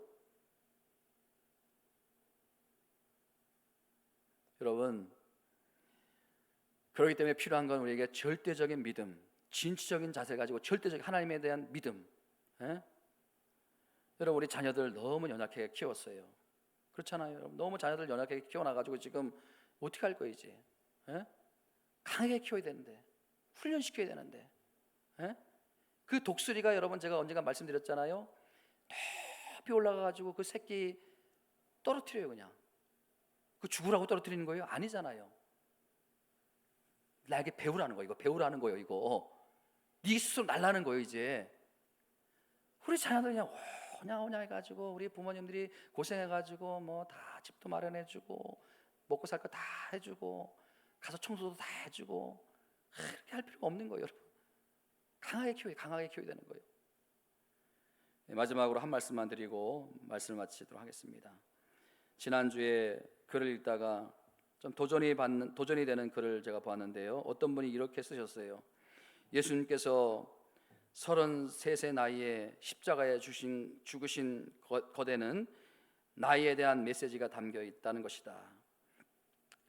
여러분, 그렇기 때문에 필요한 건 우리에게 절대적인 믿음, 진취적인 자세를 가지고 절대적인 하나님에 대한 믿음. 여러분, 우리 자녀들 너무 연약하게 키웠어요. 그렇잖아요. 여러분, 너무 자녀들 연약하게 키워놔가지고 지금 어떻게 할 거예요 이제? 강하게 키워야 되는데, 훈련시켜야 되는데, 그 독수리가, 여러분 제가 언젠가 말씀드렸잖아요. 높이 올라가가지고 그 새끼 떨어뜨려요. 그냥 그 죽으라고 떨어뜨리는 거예요? 아니잖아요. 나에게 배우라는 거예요. 이거 배우라는 거예요. 이거 네 스스로 날라는 거예요. 이제 우리 자녀들 그냥 오냐 해가지고, 우리 부모님들이 고생해가지고 뭐 다 집도 마련해주고 먹고 살 거 다 해주고 가서 청소도 다 해주고, 그렇게 할 필요가 없는 거예요. 여러분, 강하게 키워야 되는 거예요. 마지막으로 한 말씀만 드리고 말씀을 마치도록 하겠습니다. 지난주에 글을 읽다가 좀 도전이 되는 글을 제가 보았는데요. 어떤 분이 이렇게 쓰셨어요. 예수님께서 33세 나이에 십자가에 죽으신 거대는 나이에 대한 메시지가 담겨 있다는 것이다.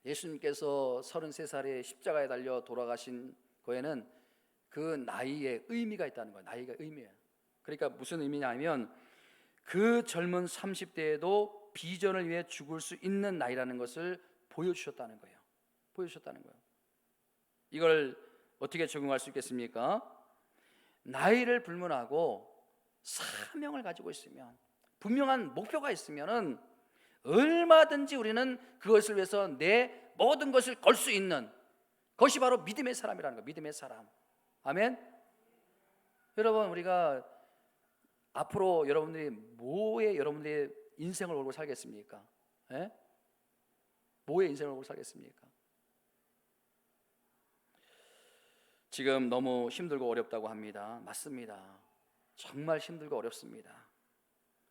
예수님께서 33살에 십자가에 달려 돌아가신 거에는 그 나이에 의미가 있다는 거예요. 나이가 의미예요. 그러니까 무슨 의미냐면, 그 젊은 30대에도 비전을 위해 죽을 수 있는 나이라는 것을 보여주셨다는 거예요. 이걸 어떻게 적용할 수 있겠습니까? 나이를 불문하고 사명을 가지고 있으면, 분명한 목표가 있으면은 얼마든지 우리는 그것을 위해서 내 모든 것을 걸 수 있는 것이 바로 믿음의 사람이라는 거예요. 믿음의 사람. 아멘. 여러분, 우리가 앞으로 여러분들이 여러분들의 인생을 걸고 살겠습니까? 뭐의 인생을 걸고 살겠습니까? 지금 너무 힘들고 어렵다고 합니다. 맞습니다. 정말 힘들고 어렵습니다.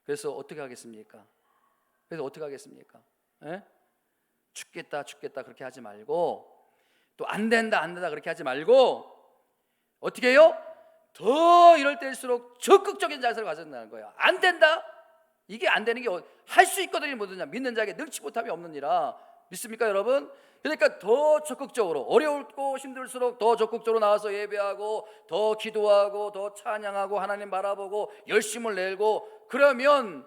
그래서 어떻게 하겠습니까? 죽겠다 그렇게 하지 말고, 또 안 된다 그렇게 하지 말고, 어떻게 해요? 더 이럴 때일수록 적극적인 자세를 가진다는 거예요. 안 된다? 이게 안 되는 게 할 수 있거든요. 뭐든지 믿는 자에게 능치 못함이 없느니라. 믿습니까, 여러분? 그러니까 더 적극적으로, 어려울고 힘들수록 더 적극적으로 나와서 예배하고, 더 기도하고, 더 찬양하고, 하나님 바라보고 열심을 내고, 그러면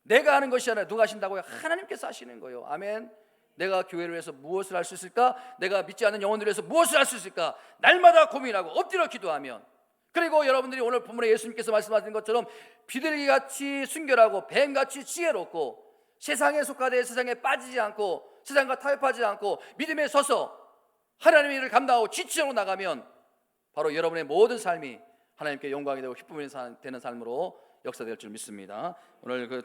내가 하는 것이 아니라 누가 하신다고요? 하나님께서 하시는 거예요. 아멘. 내가 교회를 위해서 무엇을 할 수 있을까? 내가 믿지 않는 영혼들을 위해서 무엇을 할 수 있을까? 날마다 고민하고 엎드려 기도하면, 그리고 여러분들이 오늘 본문에 예수님께서 말씀하신 것처럼 비둘기같이 순결하고 뱀같이 지혜롭고, 세상에 속하되 세상에 빠지지 않고 세상과 타협하지 않고 믿음에 서서 하나님의 일을 감당하고 지치적으로 나가면, 바로 여러분의 모든 삶이 하나님께 영광이 되고 기쁨이 되는 삶으로 역사될 줄 믿습니다. 오늘 그